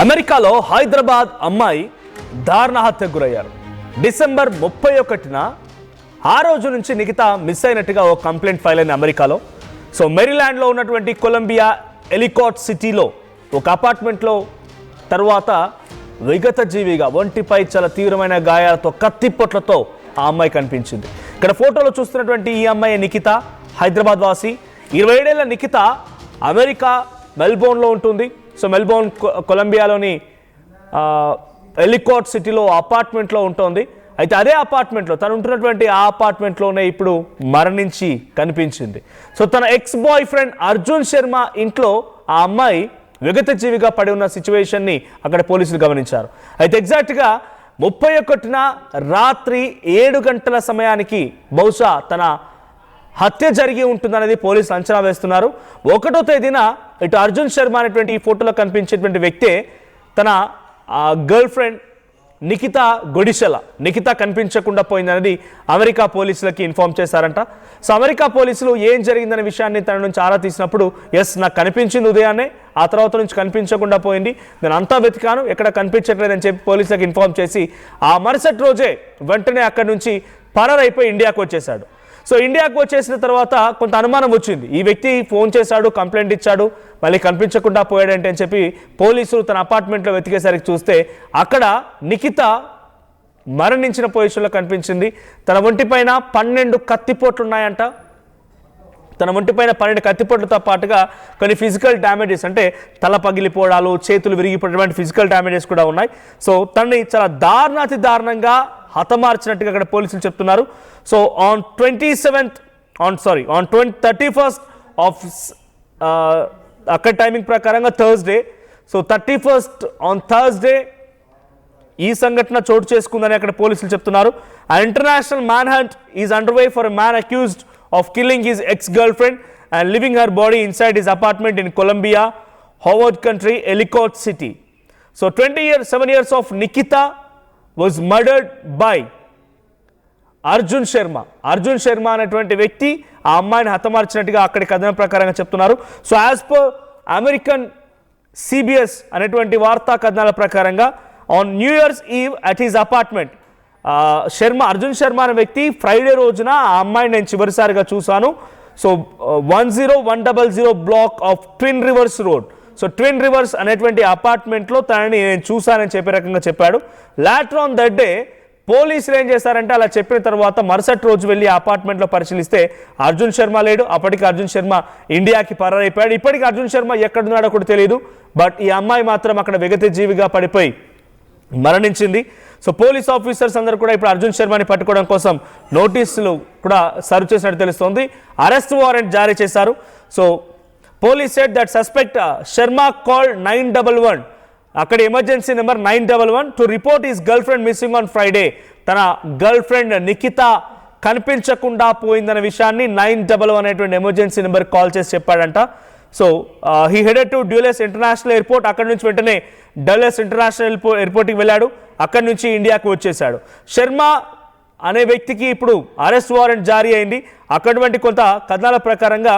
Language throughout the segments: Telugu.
అమెరికాలో హైదరాబాద్ అమ్మాయి దారుణ హత్యకు గురయ్యారు. డిసెంబర్ 31న ఆ రోజు నుంచి నిఖితా మిస్ అయినట్టుగా ఓ కంప్లైంట్ ఫైల్ అయింది అమెరికాలో. సో మెరీల్యాండ్లో ఉన్నటువంటి కొలంబియా ఎలికాట్ సిటీలో ఒక అపార్ట్మెంట్లో తర్వాత విగత జీవిగా ఒంటిపై చాలా తీవ్రమైన గాయాలతో కత్తిపొట్లతో ఆ అమ్మాయి కనిపించింది. ఇక్కడ ఫోటోలో చూస్తున్నటువంటి ఈ అమ్మాయి నిఖిత, హైదరాబాద్ వాసి. 27 ఏళ్ల నిఖిత అమెరికా మెల్బోర్న్లో ఉంటుంది. సో మెల్బోర్న్ కొలంబియాలోని ఎలికాట్ సిటీలో అపార్ట్మెంట్లో ఉంటుంది. అయితే అదే అపార్ట్మెంట్లో తను ఉంటున్నటువంటి ఆ అపార్ట్మెంట్లోనే ఇప్పుడు మరణించి కనిపించింది. సో తన X boy friend Arjun Sharma ఇంట్లో ఆ అమ్మాయి విగత జీవిగా పడి ఉన్న సిచ్యువేషన్ని అక్కడ పోలీసులు గమనించారు. అయితే ఎగ్జాక్ట్గా 31న రాత్రి 7 గంటల సమయానికి బహుశా తన హత్య జరిగి ఉంటుందనేది పోలీసులు అంచనా వేస్తున్నారు. 1వ తేదీన ఇటు అర్జున్ శర్మ అనేటువంటి ఈ ఫోటోలో కనిపించేటువంటి వ్యక్తే తన గర్ల్ ఫ్రెండ్ నిఖిత కనిపించకుండా పోయిందనేది అమెరికా పోలీసులకి ఇన్ఫార్మ్ చేశారంట. సో అమెరికా పోలీసులు ఏం జరిగిందనే విషయాన్ని తన నుంచి ఆరా తీసినప్పుడు నాకు కనిపించింది ఉదయాన్నే, ఆ తర్వాత నుంచి కనిపించకుండా పోయింది, నేను అంతా వెతికాను, ఎక్కడ కనిపించట్లేదని చెప్పి పోలీసులకు ఇన్ఫార్మ్ చేసి ఆ మరుసటి రోజే వెంటనే అక్కడి నుంచి పరారైపోయి ఇండియాకు వచ్చేశాడు. సో ఇండియాకు వచ్చేసిన తర్వాత కొంత అనుమానం వచ్చింది, ఈ వ్యక్తి ఫోన్ చేశాడు, కంప్లైంట్ ఇచ్చాడు, మళ్ళీ కనిపించకుండా పోయాడంటే అని చెప్పి పోలీసులు తన అపార్ట్మెంట్లో వెతికేసరికి చూస్తే అక్కడ నిఖిత మరణించిన పొజిషన్లో కనిపించింది. తన ఒంటిపైన 12 కత్తిపోట్లు ఉన్నాయంట. తన ఒంటిపైన 12 కత్తిపోట్లతో పాటుగా కొన్ని ఫిజికల్ డ్యామేజెస్, అంటే తల పగిలిపోవడాలు, చేతులు విరిగిపోవడం ఫిజికల్ డ్యామేజెస్ కూడా ఉన్నాయి. సో తనని చాలా అతి దారుణంగా హతమార్చినట్టుగా అక్కడ పోలీసులు చెప్తున్నారు. సో ఆన్ 31st ఆఫ్ అక్కడ టైమింగ్ ప్రకారంగా Thursday, so 31st on Thursday ఈ సంఘటన చోటు చేసుకుందని అక్కడ పోలీసులు చెప్తున్నారు. International manhunt is under way for a man accused of killing his ex girlfriend and living her body inside his apartment in Columbia, Howard country, Ellicott City. So 27 years of Nikita was murdered by Arjun Sharma అనేటువంటి వ్యక్తి ఆ అమ్మాయిని హతమార్చినట్టుగా అక్కడి కథనం ప్రకారంగా చెప్తున్నారు. So as per American CBS అనేటువంటి వార్తా కథనాల ప్రకారంగా on new years eve at his apartment, Arjun Sharma అనే వ్యక్తి ఫ్రైడే రోజున ఆ అమ్మాయిని నేను చివరిసారిగా చూశాను. So 10100 black of twin reverse road, so twin reverse అనేటువంటి అపార్ట్మెంట్లో తనని నేను చూశానని చెప్పే రకంగా చెప్పాడు. లాటర్ ఆన్ దట్ డే పోలీసులు ఏం చేశారంటే అలా చెప్పిన తర్వాత మరుసటి రోజు వెళ్ళి అపార్ట్మెంట్లో పరిశీలిస్తే అర్జున్ శర్మ లేడు. అప్పటికి అర్జున్ శర్మ ఇండియాకి పరారైపోయాడు. ఇప్పటికీ అర్జున్ శర్మ ఎక్కడున్నాడో కూడా తెలియదు. బట్ ఈ అమ్మాయి మాత్రం అక్కడ విగత జీవిగా పడిపోయి మరణించింది. సో పోలీస్ ఆఫీసర్స్ అందరూ కూడా ఇప్పుడు అర్జున్ శర్మని పట్టుకోవడం కోసం నోటీసులు కూడా సర్వ్ చేసినట్టు తెలుస్తోంది. అరెస్ట్ వారెంట్ జారీ చేశారు. So police said that suspect Sharma called 911, అక్కడ emergency number 911 to report his girl friend missing on Friday. తన గర్ల్ ఫ్రెండ్ నిఖిత కనిపించకుండా పోయిందనే విషయాన్ని 911 అనేటువంటి ఎమర్జెన్సీ నెంబర్ కాల్ చేసి చెప్పాడంట. So he headed to Dulles International Airport. అక్కడి నుంచి వెంటనే డల్లెస్ ఇంటర్నేషనల్ ఎయిర్పోర్ట్కి వెళ్ళాడు. అక్కడి నుంచి ఇండియాకు వచ్చేశాడు. శర్మ అనే వ్యక్తికి ఇప్పుడు అరెస్ట్ వారెంట్ జారీ అయింది. అక్కడి కొంత కథనాల ప్రకారంగా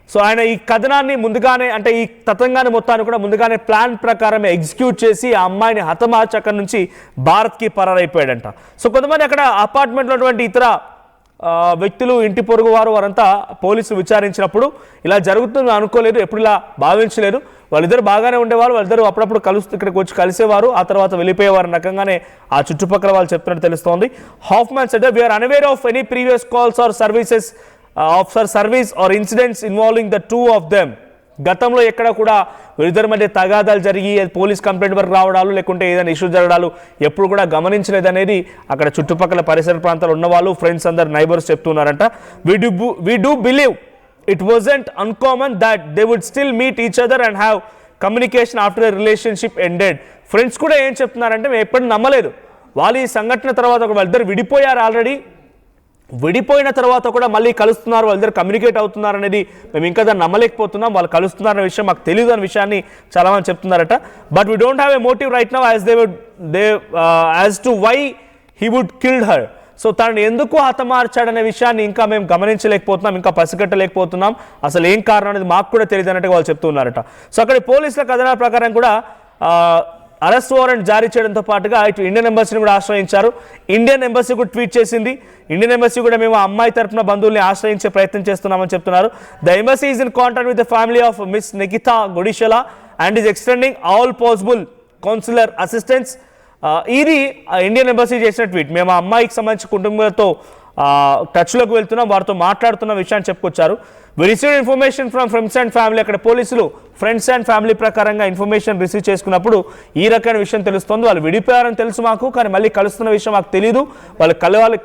సో ఆయన ఈ కథనాన్ని ముందుగానే, అంటే ఈ తతంగాన్ని మొత్తాన్ని కూడా ముందుగానే ప్లాన్ ప్రకారమే ఎగ్జిక్యూట్ చేసి ఆ అమ్మాయిని హతమార్చి అక్కడి నుంచి భారత్కి పరారైపోయాడంట. సో కొంతమంది అక్కడ అపార్ట్మెంట్లో ఉన్నటువంటి ఇతర వ్యక్తులు, ఇంటి పొరుగు వారంతా పోలీసులు విచారించినప్పుడు ఇలా జరుగుతుంది అనుకోలేదు, ఎప్పుడు ఇలా భావించలేదు, వాళ్ళిద్దరు బాగానే ఉండేవారు, వాళ్ళిద్దరు అప్పుడప్పుడు ఇక్కడికి వచ్చి కలిసేవారు, ఆ తర్వాత వెళ్ళిపోయేవారు రకంగానే ఆ చుట్టుపక్కల వాళ్ళు చెప్తున్నట్టు తెలుస్తోంది. Hoffman said we are unaware of any previous calls or services service or incidents involving the two of them. గతంలో ఎక్కడ కూడా వీరిద్దరి మధ్య తగాదాలు జరిగి పోలీస్ కంప్లైంట్ వరకు రావడాలు, లేకుంటే ఏదైనా ఇష్యూ జరగడాలు ఎప్పుడు కూడా గమనించలేదనేది అక్కడ చుట్టుపక్కల పరిసర ప్రాంతాలు ఉన్నవాళ్ళు, ఫ్రెండ్స్ అందరు, neighbours చెప్తున్నారంట. We do believe it wasn't uncommon that they would still meet each other and have communication after the relationship ended. Friends కూడా ఏం చెప్తున్నారంటే మేము ఎప్పుడు నమ్మలేదు, వాళ్ళు ఈ సంఘటన తర్వాత వాళ్ళిద్దరు విడిపోయారు, ఆల్రెడీ విడిపోయిన తర్వాత కూడా మళ్ళీ కలుస్తున్నారు, వాళ్ళిద్దరు కమ్యూనికేట్ అవుతున్నారు అనేది మేము ఇంకా దాన్ని నమ్మలేకపోతున్నాం, వాళ్ళు కలుస్తున్నారనే విషయం మాకు తెలియదు అనే విషయాన్ని చాలామంది చెప్తున్నారట. But we don't have a motive right now as to why he would killed her. So తనని ఎందుకు హతమార్చాడనే విషయాన్ని ఇంకా మేము గమనించలేకపోతున్నాం, ఇంకా పసిగట్టలేకపోతున్నాం. అసలు ఏం కారణం అనేది మాకు కూడా తెలియదు అన్నట్టుగా వాళ్ళు చెప్తున్నారట. సో అక్కడ పోలీసుల కథనాల ప్రకారం కూడా అరెస్ట్ వారెంట్ జారీ చేయడంతో పాటుగా ఇటు ఇండియన్ ఎంబసీని కూడా ఆశ్రయించారు. ఇండియన్ ఎంబసీ కూడా ట్వీట్ చేసింది. ఇండియన్ ఎంబసీ కూడా మేము అమ్మాయి తరఫున బంధువుల్ని ఆశ్రయించే ప్రయత్నం చేస్తున్నామని చెప్తున్నారు. The embassy is in contact with the family of miss Nikita Gudishala and is extending all possible counsellor assistance. ఇది ఇండియన్ ఎంబసీ చేసిన ట్వీట్. మేము ఆ అమ్మాయికి సంబంధించిన కుటుంబాలతో టచ్లోకి వెళ్తున్నాం, వారితో మాట్లాడుతున్న విషయాన్ని చెప్పుకొచ్చారు. We received information from friends and family. అక్కడ పోలీసులు ఫ్రెండ్స్ అండ్ ఫ్యామిలీ ప్రకారంగా ఇన్ఫర్మేషన్ రిసీవ్ చేసుకున్నప్పుడు ఈ రకమైన విషయం తెలుస్తుంది. వాళ్ళు విడిపోయారని తెలుసు మాకు, కానీ మళ్ళీ కలుస్తున్న విషయం మాకు తెలియదు. వాళ్ళు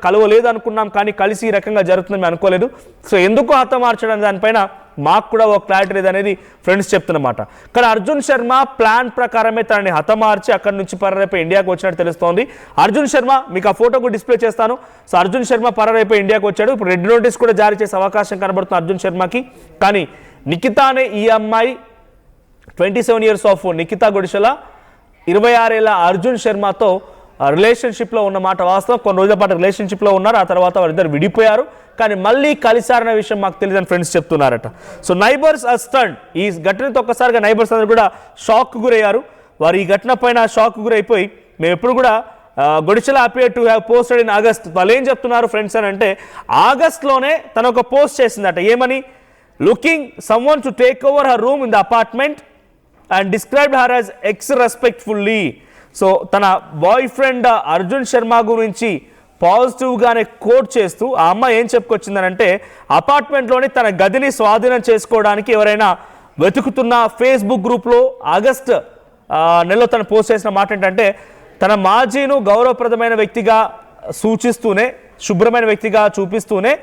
కలవలేదు అనుకున్నాం, కానీ కలిసి ఈ రకంగా జరుగుతుందని మేము అనుకోలేదు. సో ఎందుకు హతమార్చడం దానిపైన మాకు కూడా ఒక క్లారిటీ లేదనేది ఫ్రెండ్స్ చెప్తున్నమాట. కానీ అర్జున్ శర్మ ప్లాన్ ప్రకారమే తనని హతమార్చి అక్కడి నుంచి పరారైపోయి ఇండియాకు వచ్చినట్టు తెలుస్తోంది. అర్జున్ శర్మ మీకు ఆ ఫోటో కూడా డిస్ప్లే చేస్తాను. సో అర్జున్ శర్మ పరారైపోయి ఇండియాకు వచ్చాడు. ఇప్పుడు రెడ్ నోటీస్ కూడా జారీ చేసే అవకాశం కనబడుతుంది అర్జున్ శర్మకి. కానీ నిఖితా అనే ఈ అమ్మాయి 27 years ఆఫ్ నిఖితా గుడిషలా 26 ఏళ్ల అర్జున్ శర్మతో రిలేషన్షిప్లో ఉన్న మాట వాస్తవం. కొన్ని రోజుల పాటు రిలేషన్షిప్లో ఉన్నారు, ఆ తర్వాత వారిద్దరు విడిపోయారు, కానీ మళ్ళీ కలిసారన్న విషయం మాకు తెలియదని ఫ్రెండ్స్ చెప్తున్నారట. So neighbours are stunned. ఈ ఘటనతో ఒక్కసారిగా నైబర్స్ అందరూ కూడా షాక్ గురయ్యారు. వారు ఈ ఘటన పైన షాక్ గురైపోయి మేము ఎప్పుడు కూడా Gudishala appear to have posted in August. వాళ్ళు ఏం చెప్తున్నారు ఫ్రెండ్స్ అని అంటే, ఆగస్ట్లోనే తను ఒక పోస్ట్ చేసిందట. ఏమని? Looking someone to take over her room in the apartment and described her as X respectfully. So తన బాయ్ ఫ్రెండ్ అర్జున్ శర్మ గురించి పాజిటివ్గానే కోట్ చేస్తూ ఆ అమ్మాయి ఏం చెప్పుకొచ్చిందనంటే, అపార్ట్మెంట్లోని తన గదిని స్వాధీనం చేసుకోవడానికి ఎవరైనా వెతుకుతున్న ఫేస్బుక్ గ్రూప్లో ఆగస్ట్ నెలలో తను పోస్ట్ చేసిన మాట ఏంటంటే, తన మాజీను గౌరవప్రదమైన వ్యక్తిగా సూచిస్తూనే, శుభ్రమైన వ్యక్తిగా చూపిస్తూనే,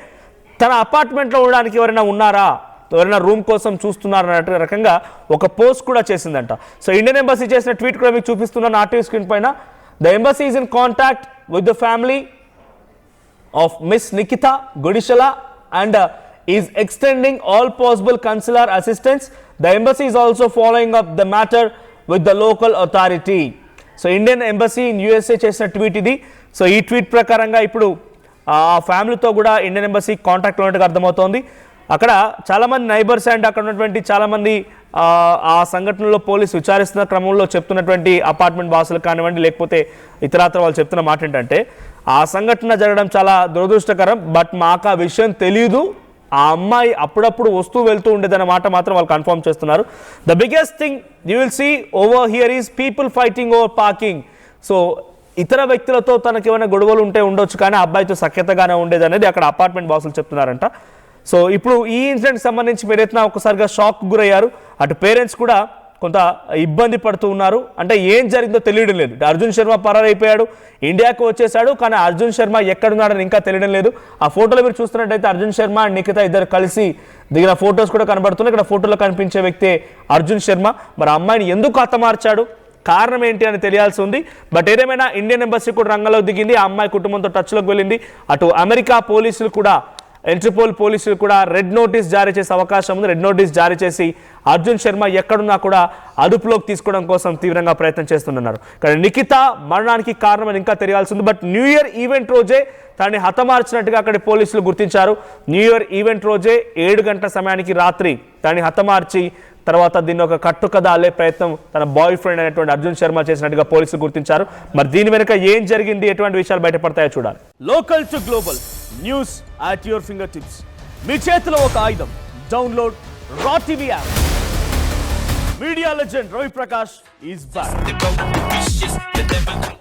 తన అపార్ట్మెంట్లో ఉండడానికి ఎవరైనా ఉన్నారా, ఎవరైనా రూమ్ కోసం చూస్తున్నారన్న రకంగా ఒక పోస్ట్ కూడా చేసిందంట. సో ఇండియన్ ఎంబసీ చేసిన ట్వీట్ కూడా మీకు చూపిస్తున్నాను ఆర్టీవీ స్క్రీన్ పైన. The embassy is in contact with the family of Miss Nikita Gudishala and is extending all possible consular assistance. The embassy is also following up the matter with the local authority. So Indian embassy in USA చేసిన ట్వీట్ ఇది. సో ఈ ట్వీట్ ప్రకారంగా ఇప్పుడు ఆ ఫ్యామిలీతో కూడా ఇండియన్ ఎంబసీ కాంటాక్ట్ ఉన్నట్టుగా అర్థమవుతోంది. అక్కడ చాలామంది నైబర్స్ అండ్ అక్కడ ఉన్నటువంటి చాలామంది ఆ సంఘటనలో పోలీసు విచారిస్తున్న క్రమంలో చెప్తున్నటువంటి అపార్ట్మెంట్ వాసులు కానివ్వండి, లేకపోతే ఇతరాత్ర వాళ్ళు చెప్తున్న మాట ఏంటంటే, ఆ సంఘటన జరగడం చాలా దురదృష్టకరం, బట్ మాకు ఆ విషయం తెలీదు, ఆ అమ్మాయి అప్పుడప్పుడు వస్తూ వెళ్తూ ఉండేదన్న మాట మాత్రం వాళ్ళు కన్ఫర్మ్ చేస్తున్నారు. The biggest thing you will see over here is people fighting over parking. So ఇతర వ్యక్తులతో తనకి ఏమైనా గొడవలు ఉంటే ఉండొచ్చు, కానీ ఆ అబ్బాయితో సఖ్యతగానే ఉండేది అనేది అక్కడ అపార్ట్మెంట్ బాసులు చెప్తున్నారంట. సో ఇప్పుడు ఈ ఇన్సిడెంట్కి సంబంధించి మీరైతే ఒకసారిగా షాక్ గురయ్యారు. అటు పేరెంట్స్ కూడా కొంత ఇబ్బంది పడుతూ ఉన్నారు. అంటే ఏం జరిగిందో తెలియడం లేదు. అర్జున్ శర్మ పరారైపోయాడు, ఇండియాకు వచ్చేసాడు, కానీ అర్జున్ శర్మ ఎక్కడున్నాడని ఇంకా తెలియడం లేదు. ఆ ఫోటోలో మీరు చూస్తున్నట్టయితే అర్జున్ శర్మ అండ్ నిఖిత ఇద్దరు కలిసి దిగిన ఫొటోస్ కూడా కనబడుతున్నాయి. ఇక్కడ ఫోటోలో కనిపించే వ్యక్తే అర్జున్ శర్మ. మరి అమ్మాయిని ఎందుకు హతమార్చాడు, కారణం ఏంటి అని తెలియాల్సి ఉంది. బట్ ఏదేమైనా ఇండియన్ ఎంబసీ కూడా రంగంలోకి దిగింది, ఆ అమ్మాయి కుటుంబంతో టచ్లోకి వెళ్ళింది. అటు అమెరికా పోలీసులు కూడా, ఇంటర్పోల్ పోలీసులు కూడా రెడ్ నోటీస్ జారీ చేసే అవకాశం ఉంది. రెడ్ నోటీస్ జారీ చేసి అర్జున్ శర్మ ఎక్కడున్నా కూడా అదుపులోకి తీసుకోవడం కోసం తీవ్రంగా ప్రయత్నం చేస్తున్నారు. కానీ నిఖిత మరణానికి కారణం అని ఇంకా తెలియాల్సి ఉంది. బట్ న్యూ ఇయర్ ఈవెంట్ రోజే తనని హతమార్చినట్టుగా అక్కడి పోలీసులు గుర్తించారు. న్యూ ఇయర్ ఈవెంట్ రోజే 7 గంటల సమయానికి రాత్రి తనని హతమార్చి తర్వాత దీన్ని ఒక కట్టుకథ అల్లే ప్రయత్నం తన బాయ్ ఫ్రెండ్ అయినటువంటి అర్జున్ శర్మ చేసినట్టుగా పోలీసులు గుర్తించారు. మరి దీని వెనుక ఏం జరిగింది, ఎటువంటి విషయాలు బయటపడతాయో చూడాలి. Local to global news at your fingertips. మీ చేతిలో ఒక ఆయుధం. Download Raw TV app. Media legend Ravi Prakash is back.